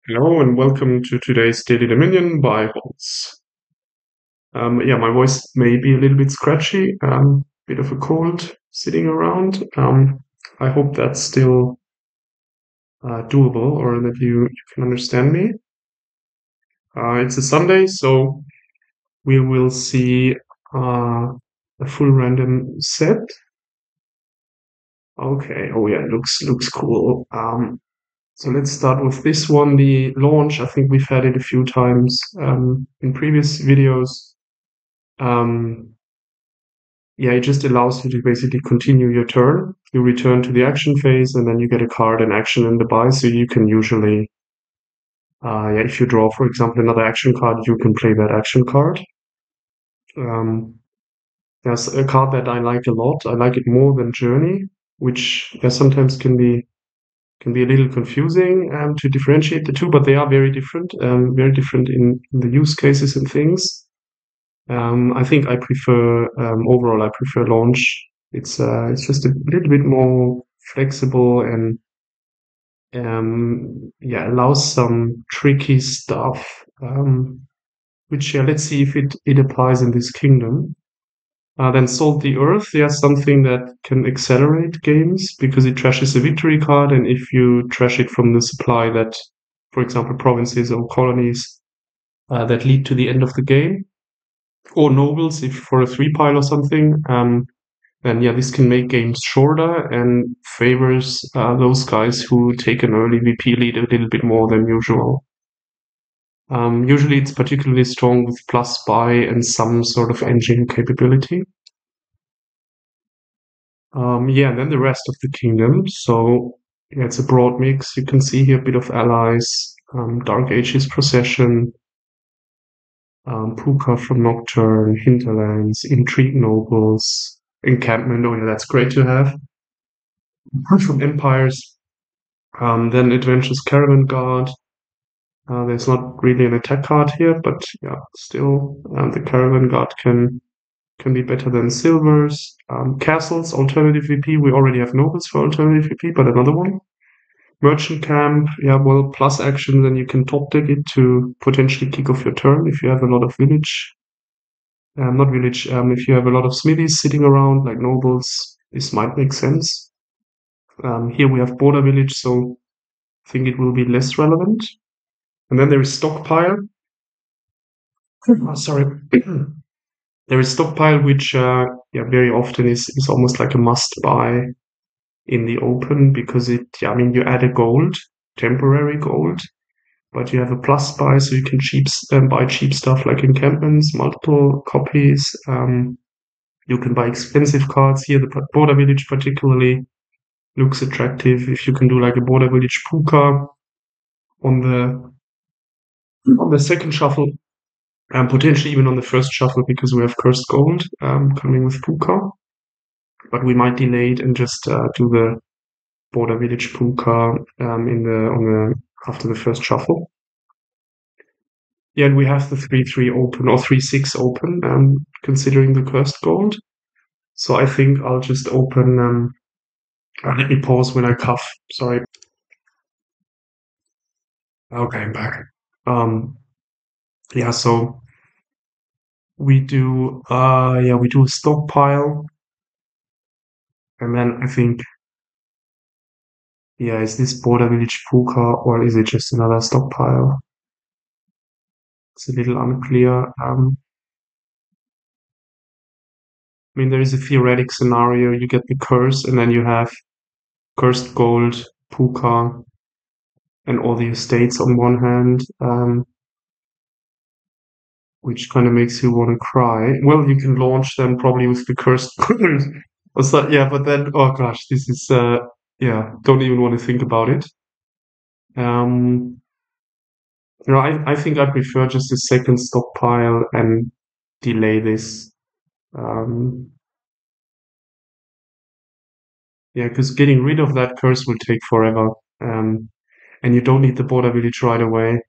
Hello and welcome to today's Daily Dominion by Holtz. Yeah, my voice may be a little bit scratchy, bit of a cold sitting around. I hope that's still doable or that you can understand me. It's a Sunday, so we will see a full random set. Okay, oh yeah, looks cool. So let's start with this one, the launch. I think we've had it a few times in previous videos. Um, yeah, it just allows you to basically continue your turn. You return to the action phase, and then you get a card and action in the buy. So you can usually, yeah, if you draw, for example, another action card, you can play that action card. There's a card that I like a lot. I like it more than Journey, which sometimes can be a little confusing to differentiate the two, but they are very different in the use cases and things. I think I prefer overall. I prefer launch. It's just a little bit more flexible and yeah allows some tricky stuff. Which yeah, let's see if it applies in this kingdom. Then Salt the Earth. There's something that can accelerate games because it trashes a victory card, and if you trash it from the supply that, for example, provinces or colonies that lead to the end of the game, or nobles if for a 3 pile or something. And yeah, this can make games shorter and favors those guys who take an early VP lead a little bit more than usual. Usually it's particularly strong with plus buy and some sort of engine capability. Yeah, and then the rest of the kingdom. So yeah, it's a broad mix. You can see here a bit of allies, Dark Ages Procession, Puka from Nocturne, Hinterlands, Intrigue Nobles, Encampment. Oh yeah, that's great to have. From Empires, then Adventures Caravan Guard. There's not really an attack card here, but yeah, still the Caravan Guard can be better than Silvers. Castles, Alternative VP. We already have Nobles for Alternative VP, but another one. Merchant Camp, yeah, well, plus action, then you can top deck it to potentially kick off your turn if you have a lot of village. Not village, if you have a lot of smithies sitting around, like nobles, this might make sense. Here we have border village, so I think it will be less relevant. And then there is stockpile. Oh, sorry. There is stockpile, which yeah, very often is almost like a must buy in the open because I mean, you add a gold, temporary gold, but you have a plus buy, so you can buy cheap stuff like encampments, multiple copies. You can buy expensive cards here. The border village particularly looks attractive if you can do like a border village puka on the second shuffle, and potentially even on the first shuffle because we have cursed gold coming with puka. But we might delay it and just do the border village puka in the on the after the first shuffle. Yeah, and we have the 3-3 open or 3-6 open, considering the cursed gold. So I think I'll just open. Let me pause when I cough. Sorry. Okay, I'm back. Um, yeah, so we do a stockpile, and then I think, yeah, is this border village puka or is it just another stockpile? It's a little unclear. I mean, there is a theoretic scenario. You get the curse, and then you have cursed gold, puka, and all the estates on one hand, which kind of makes you want to cry. Well, you can launch them probably with the cursed gold. What's that? Yeah, but then, oh gosh, this is, yeah, don't even want to think about it. Um, I think I prefer just a second stockpile and delay this. Um, yeah, because getting rid of that curse will take forever. And you don't need the border village right away.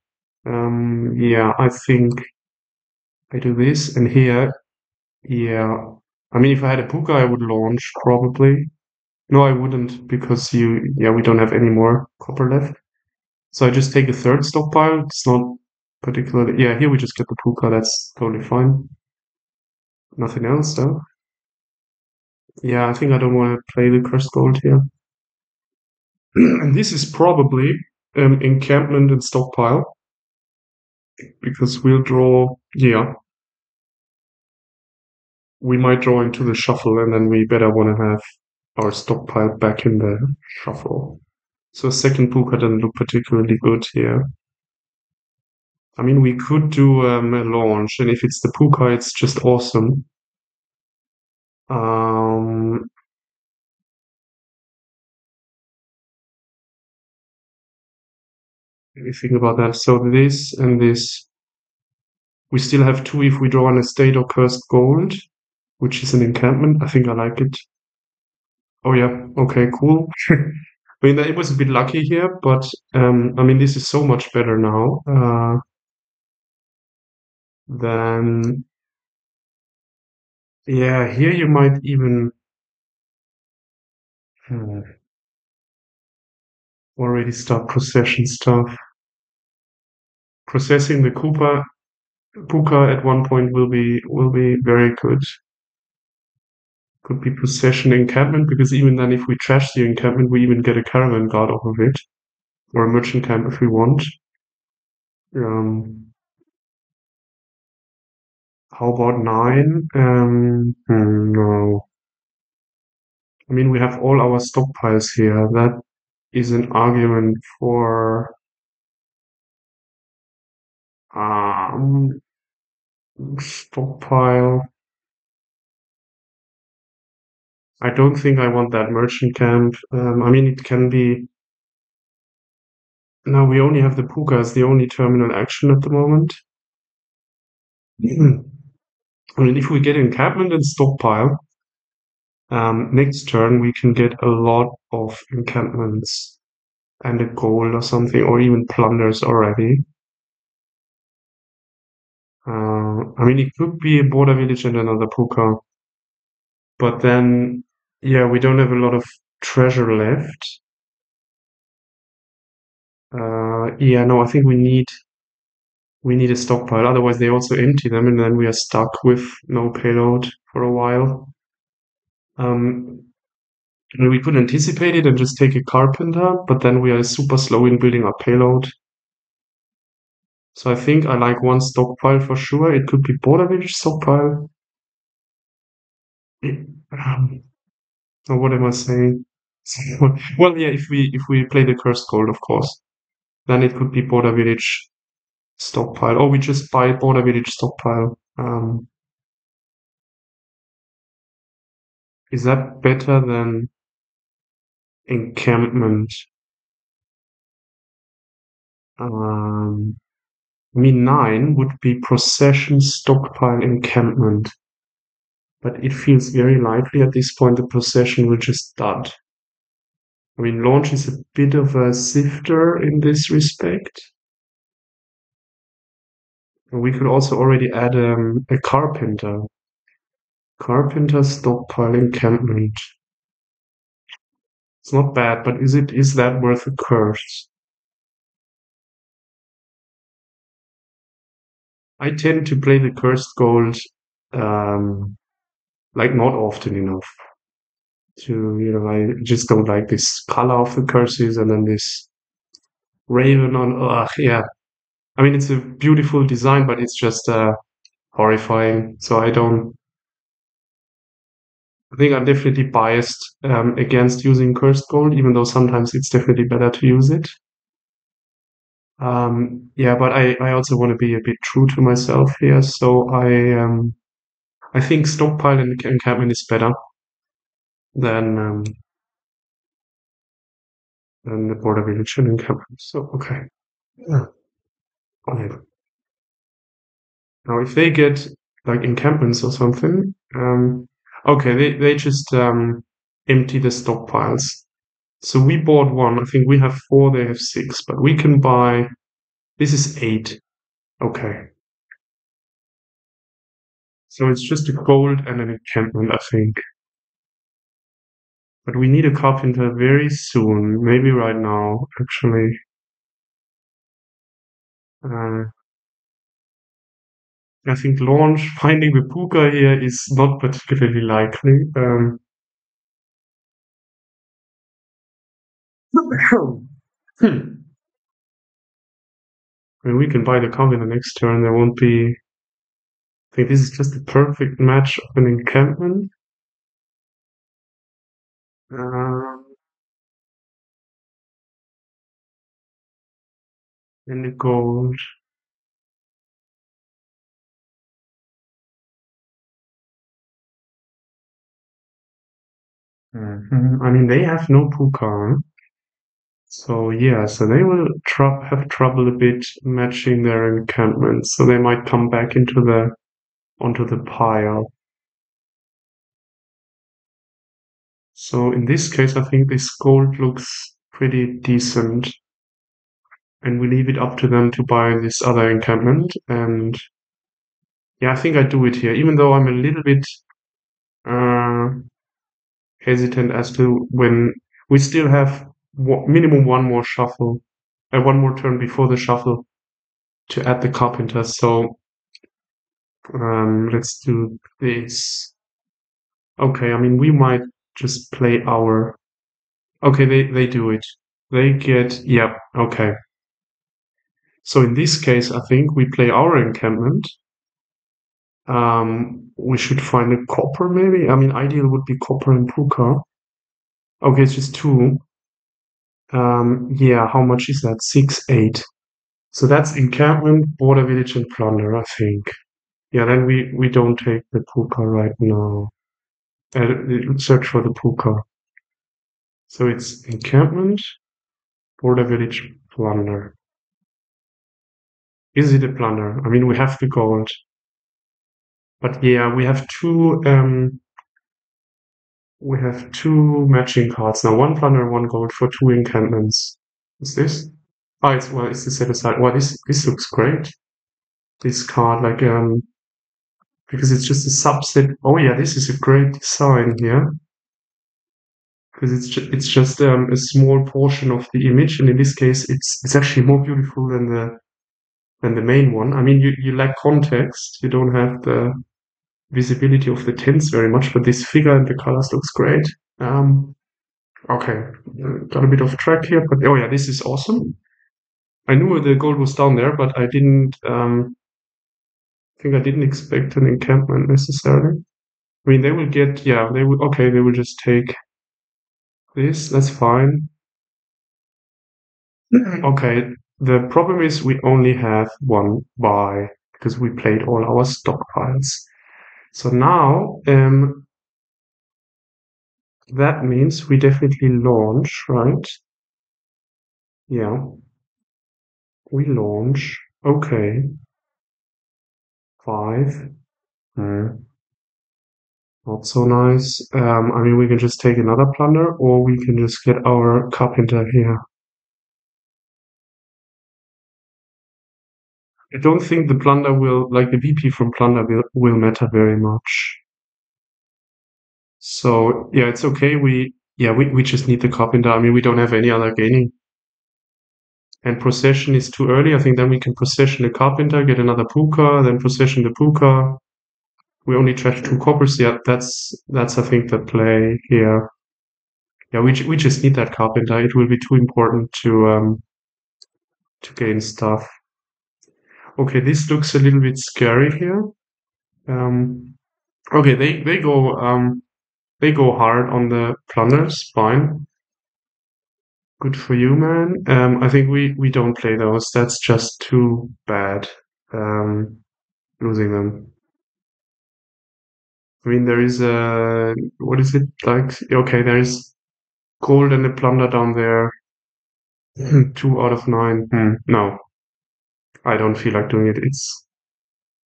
Yeah, I think I do this, and here, yeah. I mean, if I had a Puka, I would launch probably. No, I wouldn't because yeah, we don't have any more copper left. So I just take a third stockpile. It's not particularly. Yeah, here we just get the puka. That's totally fine. Nothing else, though. Yeah, I think I don't want to play the cursed gold here. And this is probably encampment and stockpile because we'll draw. Yeah, we might draw into the shuffle, and then we better want to have our stockpile back in the shuffle. So second puka doesn't look particularly good here. I mean, we could do a launch, and if it's the puka, it's just awesome. Um, Let me think about that. So this and this, we still have two if we draw an estate or cursed gold, which is an encampment. I think I like it. Oh yeah, okay, cool. I mean, it was a bit lucky here, but I mean, this is so much better now than yeah. Here you might even already start procession stuff. Processing the puka at one point will be very good. Could be possession encampment, because even then if we trash the encampment, we even get a caravan guard off of it. Or a merchant camp if we want. Um, how about 9? No. I mean, we have all our stockpiles here. That is an argument for um, stockpile. I don't think I want that merchant camp. I mean, it can be. Now we only have the puka as the only terminal action at the moment. I mean, if we get encampment and stockpile, next turn we can get a lot of encampments and a gold or something, or even plunders already. I mean, it could be a border village and another puka, but then, yeah, we don't have a lot of treasure left. Yeah, no, I think we need a stockpile. Otherwise, they also empty them, and then we are stuck with no payload for a while. Um, we could anticipate it and just take a carpenter, but then we are super slow in building up payload. So I think I like one stockpile for sure. It could be border village stockpile. Or what am I saying? Well, yeah, if we play the cursed gold, of course, then it could be border village stockpile, or we just buy border village stockpile. Is that better than encampment? I mean, 9 would be procession, stockpile, encampment, but it feels very likely at this point the procession will just dud. I mean, launch is a bit of a sifter in this respect. We could also already add a carpenter. Carpenter, stockpile, encampment. It's not bad, but is that worth a curse? I tend to play the cursed gold like not often enough. I just don't like this color of the curses and then this raven on. Yeah. I mean, it's a beautiful design, but it's just horrifying. So I don't. I think I'm definitely biased against using cursed gold, even though sometimes it's definitely better to use it. Yeah, but I also want to be a bit true to myself here. So I think stockpile and encampment is better than um, than the border village and encampment. So okay. Yeah. Okay. Now if they get like encampments or something, okay, they just empty the stockpiles. So we bought one. I think we have 4, they have 6, but we can buy. This is 8. Okay. So it's just a gold and an enchantment, I think. But we need a carpenter very soon. Maybe right now, actually. Uh, I think launch finding the puka here is not particularly likely. Hmm. I mean, we can buy the count in the next turn. There won't be. I think this is just a perfect match of an encampment. Um, and the gold. Mhm. I mean, they have no puka. So yeah, so they will have trouble a bit matching their encampments. So they might come back into the onto the pile. So in this case, I think this gold looks pretty decent, and we leave it up to them to buy this other encampment. And yeah, I think I do it here, even though I'm a little bit uh, hesitant as to when we still have minimum one more shuffle, one more turn before the shuffle to add the carpenter. So let's do this. Okay, I mean we might just play our. Okay, they do it. They get yeah. Okay, so in this case, I think we play our encampment. We should find a copper maybe. I mean, ideal would be copper and puka. Okay, it's just two. Yeah, how much is that? 6, 8. So that's encampment, border village, and plunder, I think. Yeah, then we don't take the puka right now. Search for the puka. So it's encampment, border village, plunder. Is it a plunder? I mean, we have the gold, but yeah, we have two matching cards now. One plunder, one gold for two encampments. Is this? Oh, it's the set aside. Well, this looks great. This card, like because it's just a subset. Oh yeah, this is a great design here because it's just a small portion of the image, and in this case, it's actually more beautiful than the main one. I mean, you lack context. You don't have the visibility of the tints very much, but this figure and the colors looks great. Um, okay, got a bit off track here, but oh yeah, this is awesome. I knew the gold was down there, but I didn't think I didn't expect an encampment necessarily. I mean, they will get yeah, they will okay, they will just take this. That's fine. Okay, the problem is we only have one buy because we played all our stockpiles. So now that means we definitely launch, right? Yeah, we launch. Okay, 5. Hmm, not so nice. I mean, we can just take another plunder, or we can just get our carpenter here. I don't think the plunder will, like the VP from plunder will matter very much. So yeah, it's okay. We just need the carpenter. I mean, we don't have any other gaining. And procession is too early. I think then we can procession the carpenter, get another puka, then procession the puka. We only trash 2 coppers. Yeah, that's I think the play here. Yeah, we just need that carpenter. It will be too important to gain stuff. Okay, this looks a little bit scary here. Um, okay, they go hard on the plunders. Fine. Good for you, man. I think we don't play those. That's just too bad. Losing them. I mean, there is a what is it like? Okay, there is gold and a plunder down there. 2 out of 9. No, I don't feel like doing it.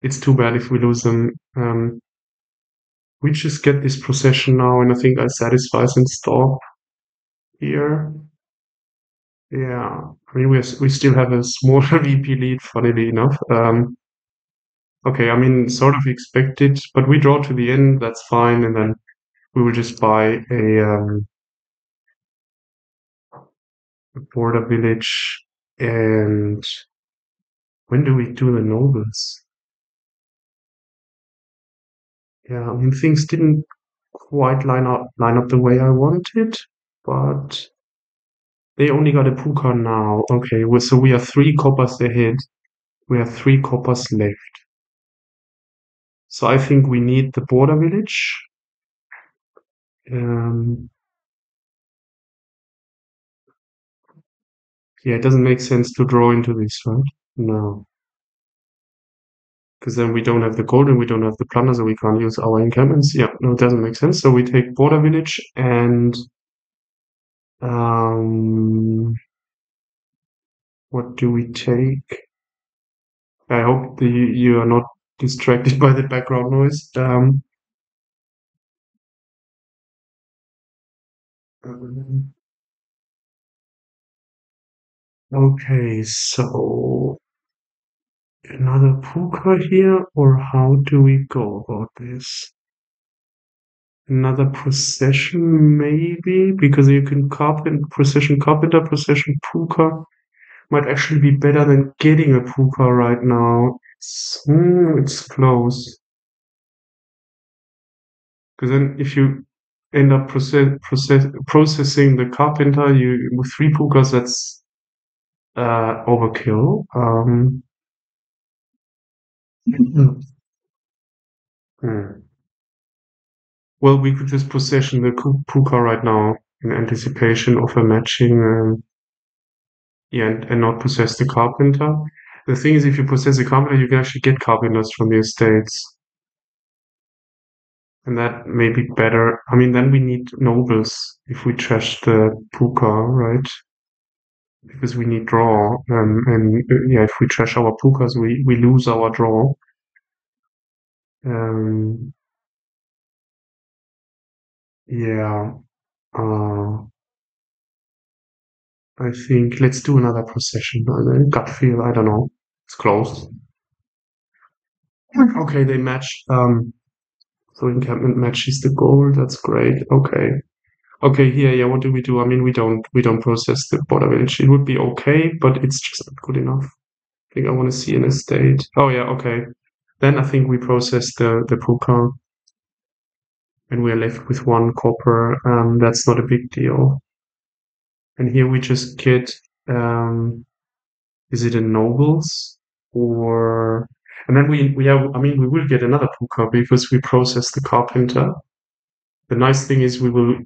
It's too bad if we lose them. We just get this procession now, and I think I satisfy and stop here. Yeah, I mean we still have a small VP lead, funnily enough. Okay, I mean, sort of expected, but we draw to the end, that's fine, and then we will just buy a border village and When do we do the nobles? Yeah, I mean things didn't quite line up the way I wanted, but they only got a puka now. Okay, so we are 3 coppers ahead. We have 3 coppers left. So I think we need the border village. Um, yeah, it doesn't make sense to draw into this, right? No, because then we don't have the gold and we don't have the plunder, so we can't use our encampments. Yeah, no, it doesn't make sense. So we take border village and um, what do we take? I hope you are not distracted by the background noise. Um, okay, so another puka here, or how do we go about this? Another procession, maybe, because you can procession carpenter, procession puka might actually be better than getting a puka right now. It's close. Because then if you end up processing the carpenter, you with 3 pukas, that's overkill. Hmm. Well, we could just possession the puka right now in anticipation of a matching, yeah, and not possess the carpenter. The thing is, if you possess a carpenter, you can actually get carpenters from the estates, and that may be better. I mean, then we need nobles if we trash the puka, right? Because we need draw, and yeah, if we trash our pukas, we lose our draw. Um, yeah. Uh, I think let's do another procession. Gut feel, I don't know. It's close. Okay, they match. So encampment matches the gold. That's great. Okay. Okay, here, yeah. What do we do? I mean, we don't process the border village. It would be okay, but it's just not good enough. I think I want to see an estate. Oh yeah, okay. Then I think we process the puka, and we're left with 1 copper. That's not a big deal. And here we just get is it a nobles or and then we have I mean we will get another puka because we process the carpenter. The nice thing is we will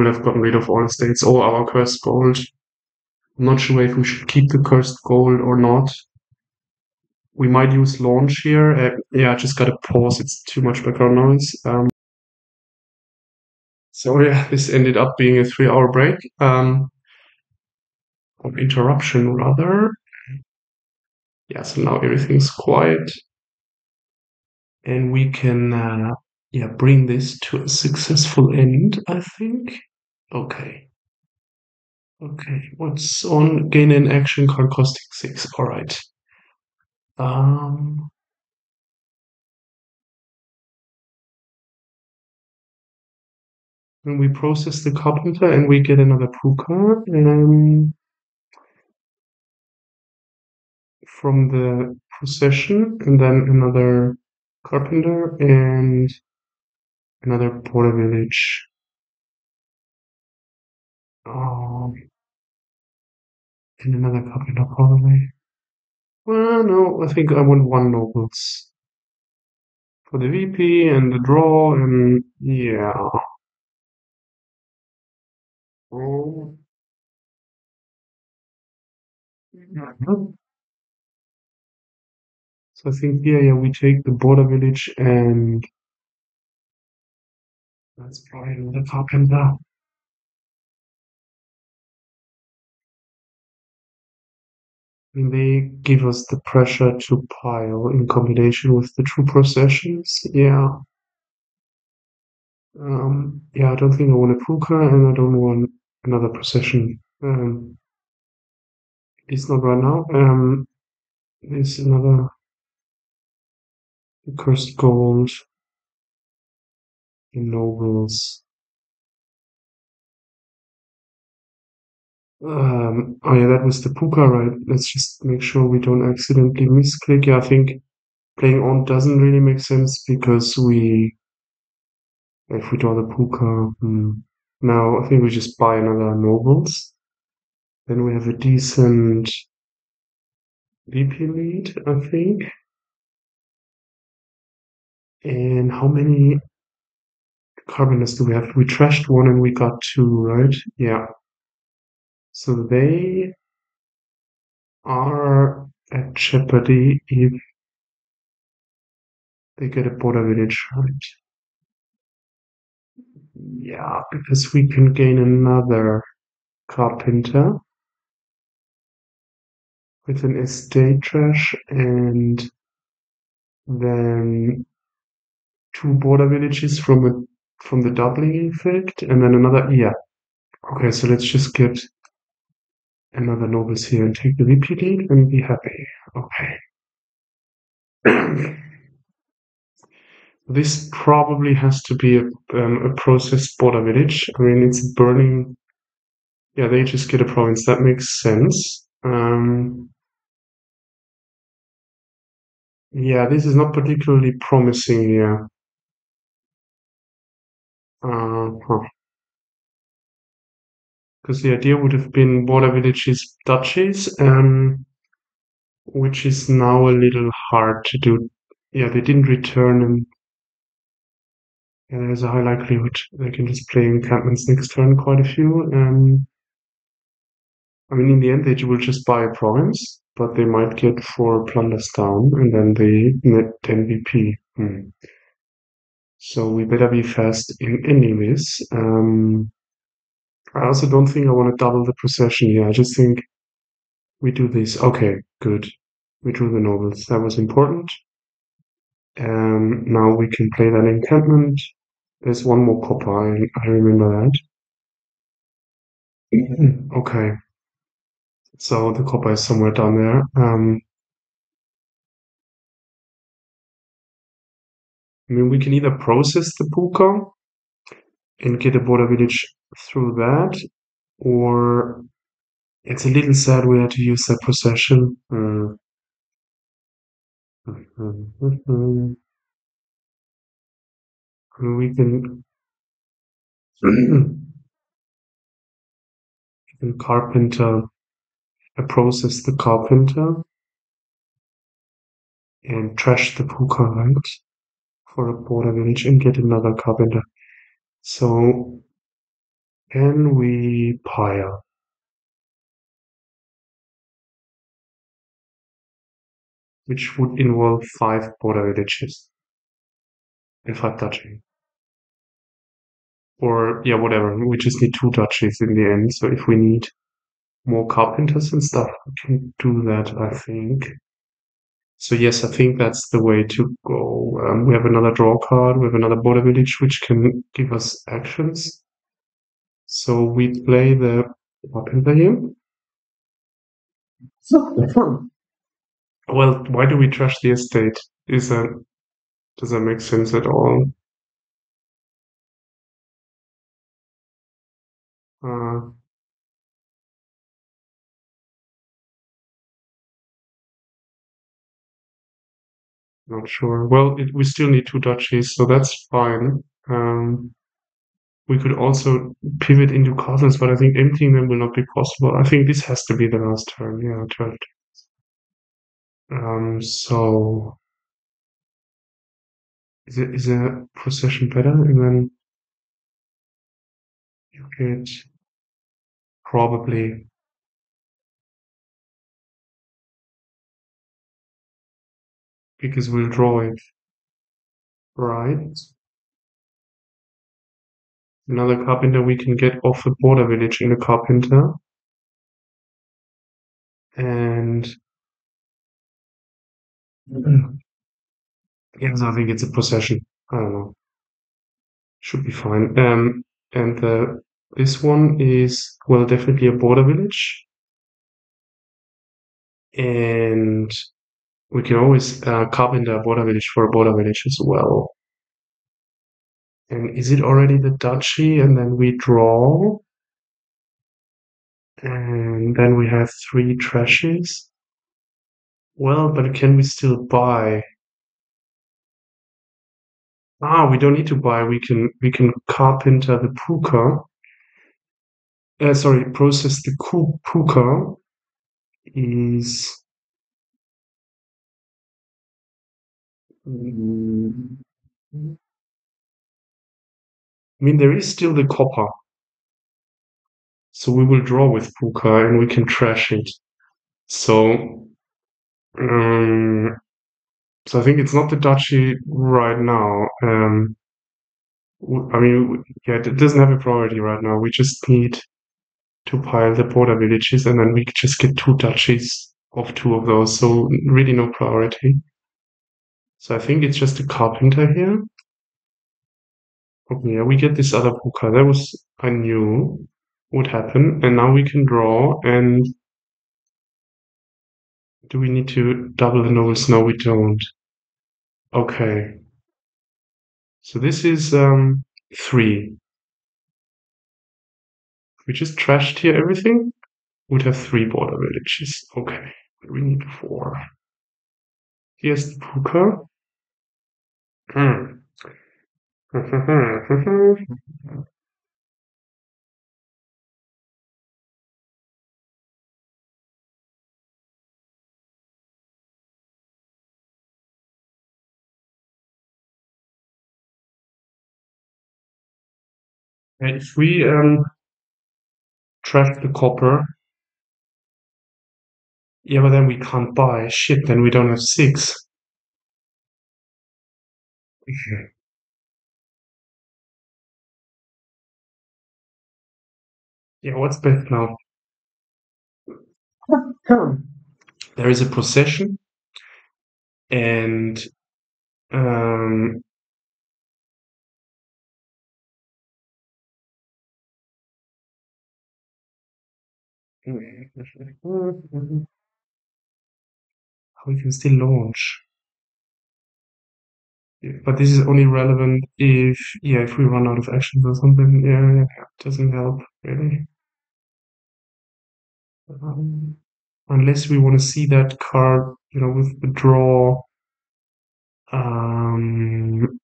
have gotten rid of all estates, all our cursed gold. I'm not sure if we should keep the cursed gold or not. We might use launch here. Yeah, I just gotta pause. It's too much background noise. So yeah, this ended up being a 3-hour break. Or interruption rather. Yeah, so now everything's quiet. And we can yeah bring this to a successful end, I think. Okay. Okay. What's on gain in action card costing 6? All right. Um and we process the carpenter and we get another puka from the procession and then another carpenter and another border village. Um and another carpenter probably. Well, no, I think I want 1 nobles for the VP and the draw, and yeah. Oh, mhm. So I think here, yeah, we take the border village, and that's probably another carpenter. And they give us the pressure to pile in combination with the true processions. Yeah. Yeah, I don't think I want a puka, and I don't want another procession. At least not right now. There's another cursed gold in nobles. Oh yeah, that was the puka, right? Let's just make sure we don't accidentally misclick. Yeah, I think playing on doesn't really make sense because if we draw the puka, now I think we just buy another nobles. Then we have a decent VP lead, I think. And how many carpenters do we have? We trashed one and we got two, right? Yeah. So they are at jeopardy if they get a border village, right? Yeah, because we can gain another carpenter with an estate trash and then two border villages from the doubling effect and then another. Yeah. Okay, so let's just get another nobles here and take the VP lead and be happy. Okay. This probably has to be a processed border village. I mean, it's burning. Yeah, they just get a province. That makes sense. Yeah, this is not particularly promising here. Huh. Because the idea would have been border villages, duchies, which is now a little hard to do. Yeah, they didn't return, and yeah, there's a high likelihood they can just play encampments next turn, quite a few. I mean, in the end, they will just buy a province, but they might get four plunders down, and then they net 10 VP. So we better be fast in anyways. I also don't think I want to double the procession here. I just think we do this. Okay, good. We drew the nobles. That was important. Now we can play that encampment. There's one more copper. I remember that. Okay. So the copper is somewhere down there. I mean, we can either process the puka and get a border village through that, or it's a little sad we had to use that procession. We can carpenter process the carpenter and trash the puka, right? For a border village and get another carpenter. So can we pile, which would involve 5 border villages and 5 duchy. Or yeah, whatever. We just need 2 duchies in the end. So if we need more carpenters and stuff, we can do that, I think. So yes, I think that's the way to go. We have another draw card. We have another border village, which can give us actions. So we play the carpenter here. Well, why do we trash the estate? Is that Does that make sense at all? Uh, Not sure. Well, we still need 2 duchies, so that's fine. We could also pivot into castles, but I think emptying them will not be possible. I think this has to be the last turn. Yeah, 12. So is a procession better? And then you get probably because we'll draw it, right? Another carpenter we can get off the border village in a carpenter. And yes, I think it's a procession. I don't know. Should be fine. And this one is, well, definitely a border village. And we can always carpenter a border village for a border village as well. And is it already the duchy? And then we draw. And then we have 3 trashes. Well, but can we still buy? Ah, we don't need to buy. We can carpenter the puka. Sorry, process the puka is. Mm, I mean, there is still the copper, so we will draw with puka and we can trash it. So, um, so I think it's not the duchy right now. I mean, yeah, it doesn't have a priority right now. We just need to pile the border villages, and then we just get 2 duchies of 2 of those. So really no priority. So I think it's just a carpenter here. Okay, yeah, we get this other puka. That was I knew would happen, and now we can draw. And do we need to double the nobles? No, we don't. Okay, so this is 3. We just trashed here everything. Would have 3 border villages. Okay, we need 4. Here's the puka. Hmm. And if we trash the copper, yeah, but then we can't buy. Shit, then we don't have 6. Okay. Yeah, what's best now? There is a procession, and um, we can still launch. Yeah, but this is only relevant if, yeah, if we run out of actions or something. Yeah, it doesn't help really. Um, Unless we want to see that card, with the draw. Um,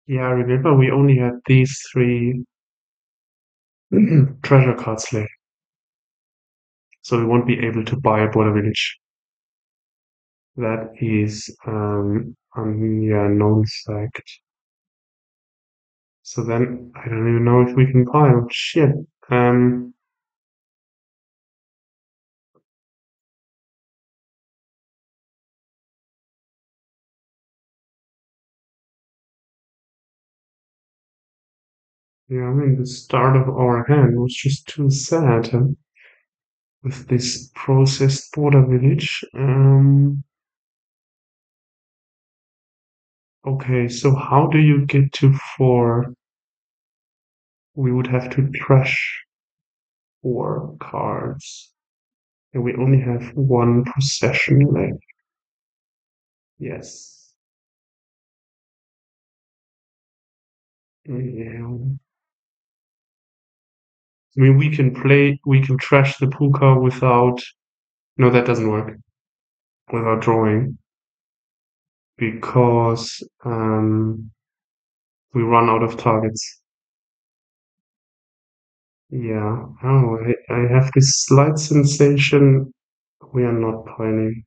yeah, I remember we only had these 3 treasure cards left, so we won't be able to buy a border village. That is, yeah, known fact. So then I don't even know if we can pile. Shit. Um, yeah, I mean, the start of our hand was just too sad, with this processed border village. Okay, so how do you get to 4? We would have to trash 4 cards. And we only have 1 possession left. Yes. Yeah. I mean, we can trash the puka without. No, that doesn't work. Without drawing, because we run out of targets. Yeah. Oh, I have this slight sensation we are not piling.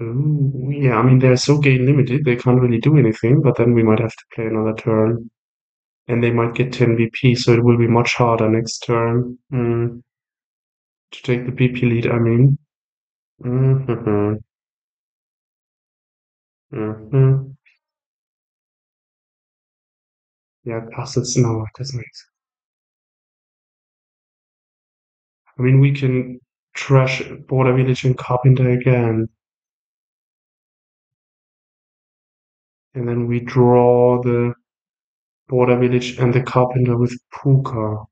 Ooh, yeah, I mean, they're so gain limited, they can't really do anything, but then we might have to play another turn. And they might get 10 VP, so it will be much harder next turn. To take the BP lead, I mean. Mm-hmm. Mm-hmm. Yeah, passes. No, it doesn't make sense. I mean, we can trash Border Village and Carpenter again. And then we draw the Border Village and the Carpenter with Puka.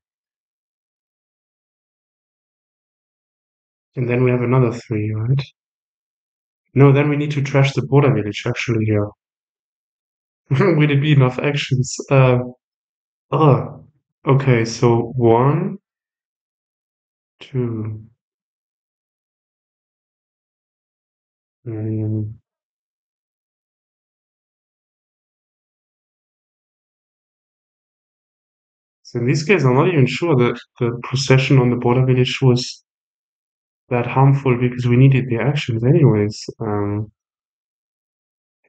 And then we have another 3, right? No, then we need to trash the Border Village, actually, here. Would it be enough actions? Oh, okay. So one, two. Um, so in this case, I'm not even sure that the procession on the border village was that harmful because we needed the actions anyways.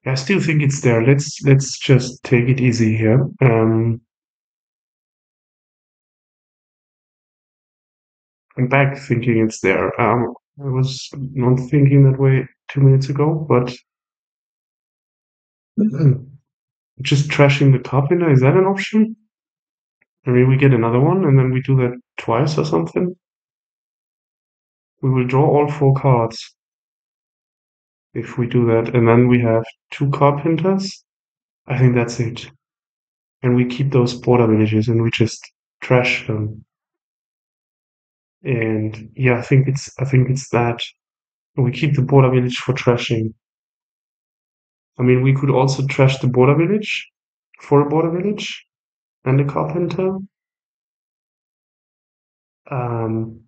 I still think it's there. Let's just take it easy here. I'm back thinking it's there. I was not thinking that way 2 minutes ago, but just trashing the carpenter, is that an option? I mean, we get another one and then we do that twice or something. We will draw all 4 cards if we do that, and then we have 2 carpenters. I think that's it. And we keep those border villages and we just trash them. And yeah, I think it's that. We keep the border village for trashing. I mean, we could also trash the border village for a border village and a carpenter. Um,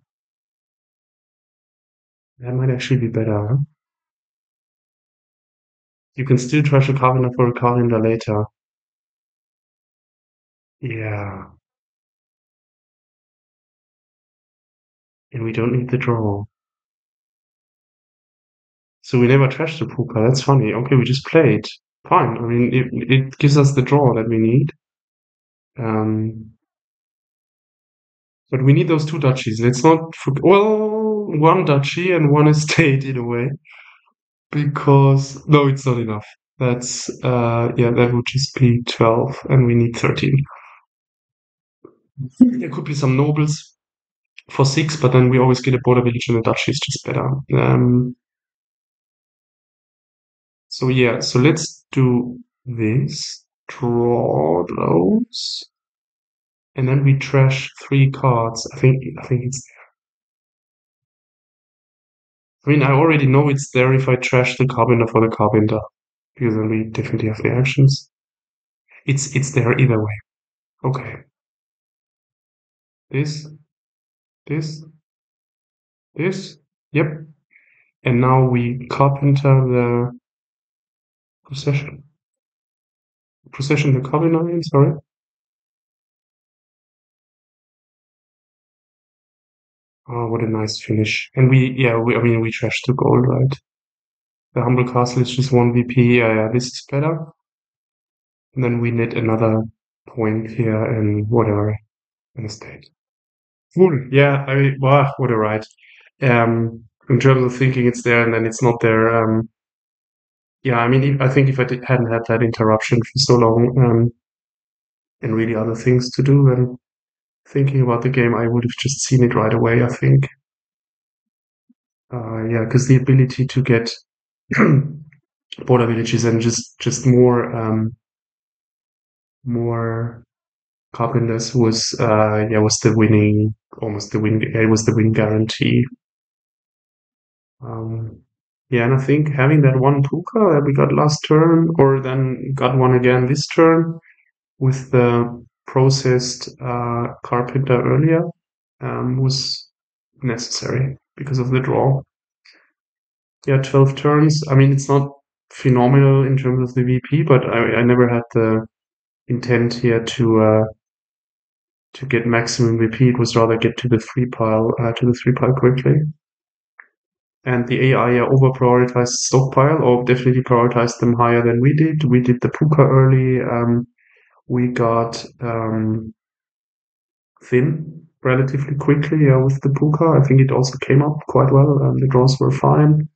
that might actually be better. Huh? You can still trash a carpenter for a carpenter later. Yeah, and we don't need the draw. So we never trash the poker. That's funny. Okay, we just play it. Fine. I mean, it gives us the draw that we need. Um, but we need those 2 duchies. Let's not forget. Well, 1 duchy and 1 estate in a way. Because no, it's not enough. That's yeah, that would just be 12, and we need 13. There could be some nobles for 6, but then we always get a border village and a duchy is just better. So yeah, so let's do this. Draw those, and then we trash 3 cards. I think it's. I mean, I already know it's there if I trash the carpenter for the carpenter, because then we definitely have the actions. It's there either way. Okay, this, this, this. Yep. And now we carpenter the procession. Procession the carpenter, I mean, sorry. Oh, what a nice finish. And I mean, we trashed the gold, right? The humble castle is just 1 VP. Yeah, this is better. And then we need another point here and whatever in the state. Cool. Yeah, I mean, wow, what a ride. In terms of thinking it's there and then it's not there. Yeah, I mean, I think if I hadn't had that interruption for so long, and really other things to do, then thinking about the game, I would have just seen it right away, I think. Yeah, because the ability to get border villages and just more carpenters was the winning, almost the win. It was the win guarantee. Um, yeah, and I think having that one puka that we got last turn, or then got one again this turn with the processed carpenter earlier, was necessary because of the draw. Yeah, 12 turns. I mean, it's not phenomenal in terms of the VP, but I never had the intent here to get maximum VP. It was rather get to the 3 pile quickly. And the AI over prioritized stockpile, or definitely prioritized them higher than we did. We did the puka early. We got thin relatively quickly with the puka. I think it also came up quite well. The draws were fine.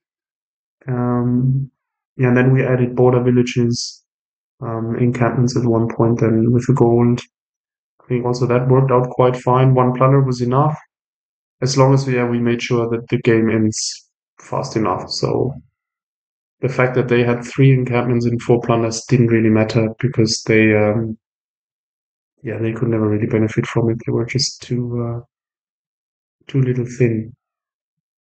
Yeah, and then we added border villages, encampments at one point. Then with the gold, I think also that worked out quite fine. 1 planner was enough, as long as we made sure that the game ends fast enough. So the fact that they had 3 encampments and 4 planners didn't really matter because they could never really benefit from it. They were just too little thin,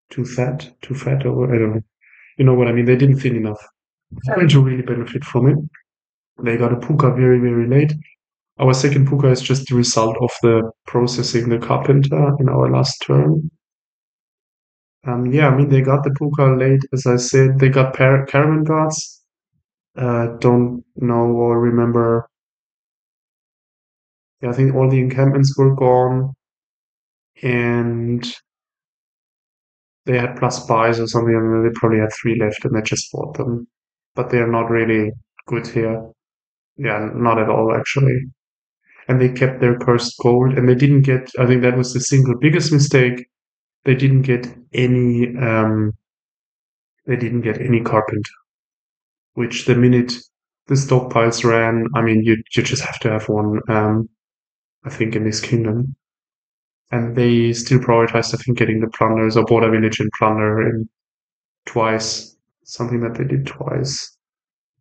too fat, or I don't know. You know what I mean? They didn't thin enough to really benefit from it. They got a puka very, very late. Our second puka is just the result of the processing the carpenter in our last turn. Yeah, I mean, they got the puka late, as I said. They got caravan guards. Don't know or remember. Yeah, I think all the encampments were gone, and they had plus buys or something, and they probably had three left, and they just bought them. But they are not really good here. Yeah, not at all, actually. And they kept their cursed gold, and they didn't get. I think that was the single biggest mistake. They didn't get any. They didn't get any carpenter. Which the minute the stockpiles ran, I mean, you just have to have one. I think in this kingdom, and they still prioritized, I think, getting the plunders or border village and plunder in twice. Something that they did twice.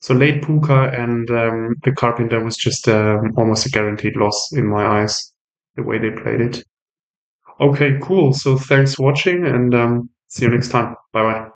So late Puka and the Carpenter was just almost a guaranteed loss in my eyes, the way they played it. Okay, cool. So thanks for watching and see you next time. Bye bye.